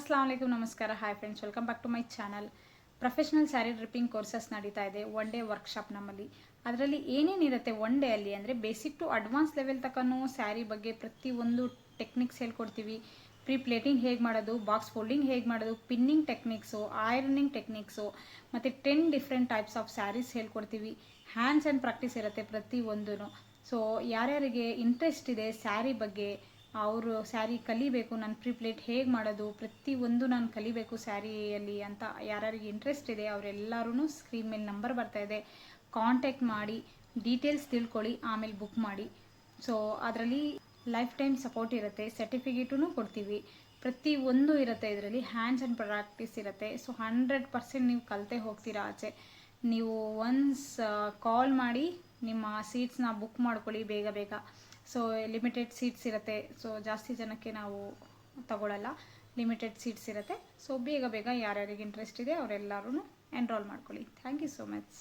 अस्सलाम वालेकुम नमस्कार hi friends welcome back to my channel professional sari draping courses ನಡೀತಾ ಇದೆ ಒನ್ ಡೇ ವರ್ಕ್ಶಾಪ್ ನಮ್ಮಲ್ಲಿ ಅದರಲ್ಲಿ ಏನೇನಿರುತ್ತೆ ಒನ್ ಡೇ ಅಲ್ಲಿ ಅಂದರೆ ಬೇಸಿಕ್ ಟು ಅಡ್ವಾನ್ಸ್ ಲೆವೆಲ್ ತನಕನೂ ಸ್ಯಾರಿ ಬಗ್ಗೆ ಪ್ರತಿಯೊಂದು ಟೆಕ್ನಿಕ್ಸ್ ಹೇಳ್ಕೊಡ್ತೀವಿ. ಪ್ರೀ ಪ್ಲೇಟಿಂಗ್ ಹೇಗೆ ಮಾಡೋದು, ಬಾಕ್ಸ್ ಫೋಲ್ಡಿಂಗ್ ಹೇಗೆ ಮಾಡೋದು, ಪಿನ್ನಿಂಗ್ ಟೆಕ್ನಿಕ್ಸು, ಐರನಿಂಗ್ ಟೆಕ್ನಿಕ್ಸು ಮತ್ತು 10 ಡಿಫ್ರೆಂಟ್ ಟೈಪ್ಸ್ ಆಫ್ ಸ್ಯಾರೀಸ್ ಹೇಳ್ಕೊಡ್ತೀವಿ. ಹ್ಯಾಂಡ್ಸ್ ಆ್ಯಂಡ್ ಪ್ರಾಕ್ಟೀಸ್ ಇರುತ್ತೆ ಪ್ರತಿಯೊಂದೂ. ಸೊ ಯಾರ್ಯಾರಿಗೆ ಇಂಟ್ರೆಸ್ಟ್ ಇದೆ ಸ್ಯಾರಿ ಬಗ್ಗೆ, ಅವರು ಸ್ಯಾರಿ ಕಲಿಬೇಕು, ನಾನು ಪ್ಲೇಟ್ ಹೇಗೆ ಮಾಡೋದು ಪ್ರತಿಯೊಂದು ನಾನು ಕಲಿಬೇಕು ಸ್ಯಾರಿಯಲ್ಲಿ ಅಂತ ಯಾರ್ಯಾರಿಗೆ ಇಂಟ್ರೆಸ್ಟ್ ಇದೆ ಅವರೆಲ್ಲರೂ ಸ್ಕ್ರೀನ್ ಮೇಲೆ ನಂಬರ್ ಬರ್ತಾ ಇದೆ, ಕಾಂಟ್ಯಾಕ್ಟ್ ಮಾಡಿ ಡೀಟೇಲ್ಸ್ ತಿಳ್ಕೊಳ್ಳಿ, ಆಮೇಲೆ ಬುಕ್ ಮಾಡಿ. ಸೊ ಅದರಲ್ಲಿ ಲೈಫ್ ಟೈಮ್ ಸಪೋರ್ಟ್ ಇರುತ್ತೆ, ಸರ್ಟಿಫಿಕೇಟೂ ಕೊಡ್ತೀವಿ, ಪ್ರತಿಯೊಂದು ಇರುತ್ತೆ. ಇದರಲ್ಲಿ ಹ್ಯಾಂಡ್ಸ್ ಆ್ಯಂಡ್ ಪ್ರಾಕ್ಟೀಸ್ ಇರುತ್ತೆ. ಸೊ 100% ನೀವು ಕಲಿತೇ ಹೋಗ್ತೀರಾ ಆಚೆ. ನೀವು ಒನ್ಸ್ ಕಾಲ್ ಮಾಡಿ ನಿಮ್ಮ ಸೀಟ್ಸ್ನ ಬುಕ್ ಮಾಡ್ಕೊಳ್ಳಿ ಬೇಗ ಬೇಗ. ಸೊ ಲಿಮಿಟೆಡ್ ಸೀಟ್ಸ್ ಇರುತ್ತೆ. ಸೊ ಜಾಸ್ತಿ ಜನಕ್ಕೆ ನಾವು ತಗೊಳ್ಳಲ್ಲ, ಲಿಮಿಟೆಡ್ ಸೀಟ್ಸ್ ಇರುತ್ತೆ. ಸೊ ಬೇಗ ಬೇಗ ಯಾರ್ಯಾರಿಗೆ ಇಂಟ್ರೆಸ್ಟ್ ಇದೆ ಅವರೆಲ್ಲರೂ ಎನ್ರೋಲ್ ಮಾಡ್ಕೊಳ್ಳಿ. Thank you so much.